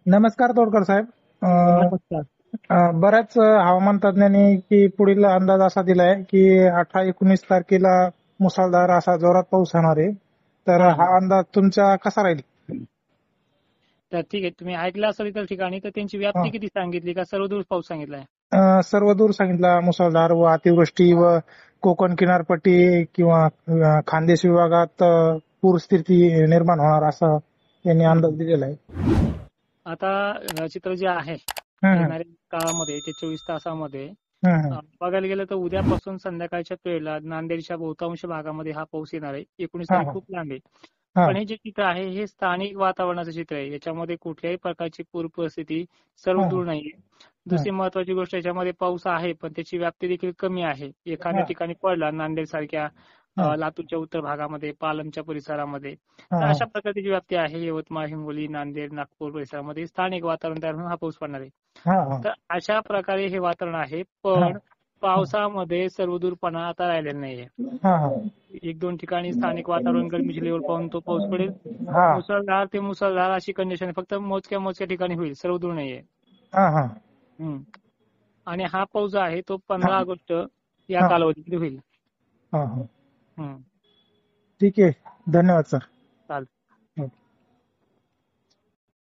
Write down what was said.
नमस्कार तोडकर साहेब. नमस्कार. बऱ्याच हवामान तज्ञांनी की पुढील अंदाज असा दिलाय की 18-19 तारखेला मुसळधार असा जोरात पाऊस होणार आहे. तर हा. हा अंदाज तुमचा कसा राहील? तर ठीक आहे, तुम्ही ऐकलं असेल इतर ठिकाणी, तर त्यांची व्याप्ती किती सांगितली का सर्वदूर पाऊस सांगितलाय? सर्व दूर सांगितला मुसळधार व अतिवृष्टी व कोकण किनारपट्टी किंवा खानदेश विभागात पूरस्थिती निर्माण होणार असा त्यांनी अंदाज दिलेला आहे. आता चित्र जे आहे हम्म, येणाऱ्या काळामध्ये ते 24 तासामध्ये हम्म, बघायला गेलं तर उद्यापासून संध्याकाळच्या वेळेला नांदेडच्या बहुतांश भागामध्ये हा पाऊस येणार आहे. 19 तारीख खूप लांब आहे. हा, पण हे जे चित्र आहे हे स्थानिक वातावरणाचं चित्र आहे. याच्यामध्ये कुठल्याही प्रकारची पूर परिस्थिती सर्व हा, दूर नाहीये. दुसरी महत्वाची गोष्ट, याच्यामध्ये पाऊस आहे पण त्याची व्याप्ती देखील कमी आहे. एखाद्या ठिकाणी पडला नांदेड सारख्या लातूरच्या उत्तर भागामध्ये, पालमच्या परिसरामध्ये, तर अशा प्रकारची व्याप्ती आहे. यवतमाळ, हिंगोली, नांदेड, नागपूर परिसरामध्ये स्थानिक वातावरण तयार होऊन हा पाऊस पडणार आहे. तर अशा प्रकारे हे वातावरण आहे. पण पावसामध्ये सर्वदूरपणा आता राहिलेला नाहीये. एक दोन ठिकाणी स्थानिक वातावरण गरमीची लेवल पाहून तो पाऊस पडेल. मुसळधार ते मुसळधार अशी कंडिशन फक्त मोजक्या मोजक्या ठिकाणी होईल, सर्वदूर नाहीये. आणि हा पाऊस जो आहे तो 15 ऑगस्ट या कालावधीमध्ये होईल. ठीक आहे. धन्यवाद सर. चालतं.